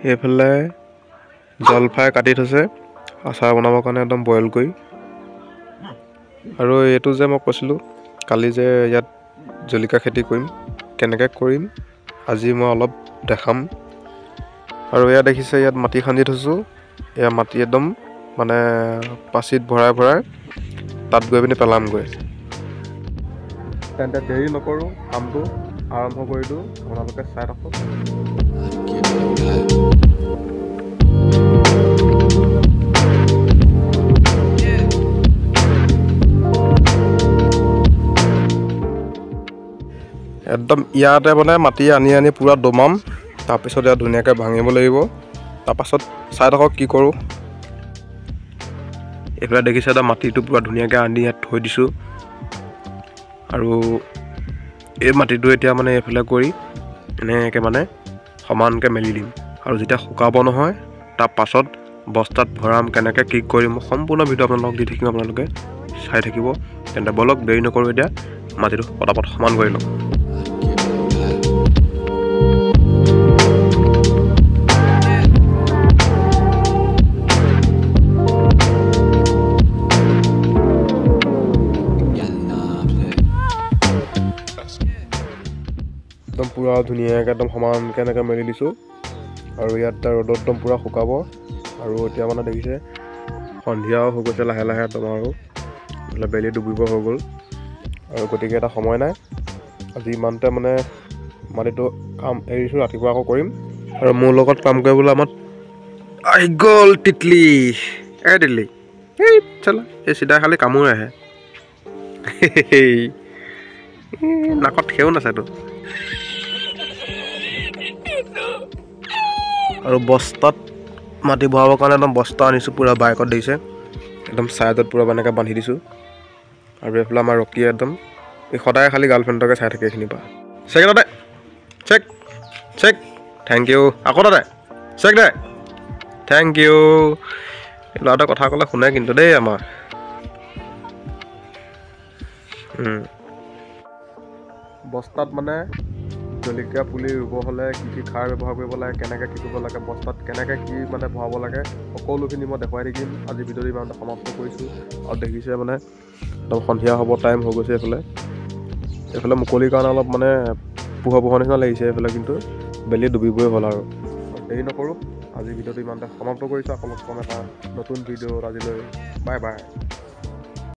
এইফালে জলফাই কাটি থৈছে আচাৰ বনাবৰ কাৰণে একদম বইল কৰি। আৰু এইটো যে মই কৈছিলোঁ কালি যে ইয়াত জলকীয়া খেতি কৰিম, কেনেকৈ কৰিম আজি মই অলপ দেখাম। আৰু এয়া দেখিছে ইয়াত মাটি খান্দি থৈছোঁ, এয়া মাটি একদম মানে পাচিত ভৰাই ভৰাই তাত গৈ পিনি পেলামগৈ। তেন্তে দেৰি নকৰোঁ, কামটো আৰম্ভ কৰি দিওঁ, আপোনালোকে চাই থাকক। একদম ইয়াতে মানে মাটি আনি আনি পূৰা দমাম, তাৰপিছত ইয়াত ধুনীয়াকৈ ভাঙিব লাগিব। তাৰপাছত চাই থাকক কি কৰোঁ। এইফালে দেখিছে এটা মাটিটো পূৰা ধুনীয়াকৈ আনি ইয়াত থৈ দিছোঁ। আৰু এই মাটিটো এতিয়া মানে এইফালে কৰি এনেকৈ মানে সমানকৈ মেলি দিম। আৰু যেতিয়া শুকাব নহয় তাৰ পাছত বস্তাত ভৰাম, কেনেকৈ কি কৰিম সম্পূৰ্ণ ভিডিঅ' আপোনালোকক দি থাকিম, আপোনালোকে চাই থাকিব। তেন্তে বলক দেৰি নকৰোঁ, এতিয়া মাটিটো পটাপট সমান কৰি লওঁ। একদম পূৰা ধুনীয়াকৈ একদম সমানকৈ এনেকৈ মেলি দিছোঁ। আৰু ইয়াত ৰ'দত একদম পূৰা শুকাব। আৰু এতিয়া মানে দেখিছে সন্ধিয়াও হৈ গৈছে লাহে লাহে একদম, আৰু বেলি ডুবিব হৈ গ'ল। আৰু গতিকে এটা সময় নাই, আজি ইমানতে মানে মাটিটো কাম এৰিছোঁ, ৰাতিপুৱা আকৌ কৰিম। আৰু মোৰ লগত কাম কৰিবলৈ আমাৰ আহি গ'ল তিতলি। তিতলি এই চালা এই চিধা খালি কামোৰে আহে, নাকত সেও নাচাতো। আৰু বস্তাত মাটি ভৰাবৰ কাৰণে একদম বস্তা আনিছোঁ, পূৰা বাইকত দিছে, একদম ছাইডত পূৰা এনেকৈ বান্ধি দিছোঁ। আৰু এইফালে আমাৰ ৰকিয়ে একদম এই সদায় খালি গাৰ্লফ্ৰেণ্ডকে চাই থাকে এইখিনিৰ পৰা। চেক তাতে, চেক চেক, থেংক ইউ। আকৌ তাতে চেক দে, থেংক ইউ। ল'ৰাটোৱে কথা ক'লে শুনে কিন্তু দেই আমাৰ। বস্তাত মানে জলকীয়া পুলি ৰুব হ'লে কি কি সাৰ ব্যৱহাৰ কৰিব লাগে, কেনেকৈ কি কৰিব লাগে, বস্তাত কেনেকৈ কি মানে ভৰাব লাগে, সকলোখিনি মই দেখুৱাই থাকিম। আজি ভিডিঅ'টো ইমানতে সমাপ্ত কৰিছোঁ। আৰু দেখিছে মানে একদম সন্ধিয়া হ'ব টাইম হৈ গৈছে। এইফালে মুকলিৰ কাৰণে অলপ মানে পোহৰ পোহৰ নিচিনা লাগিছে এইফালে, কিন্তু বেলি ডুবিবই হ'ল। আৰু দেৰি নকৰোঁ, আজি ভিডিঅ'টো ইমানতে সমাপ্ত কৰিছোঁ। আকৌ লগ পাম এটা নতুন ভিডিঅ'ত। আজিলৈ বাই বাই।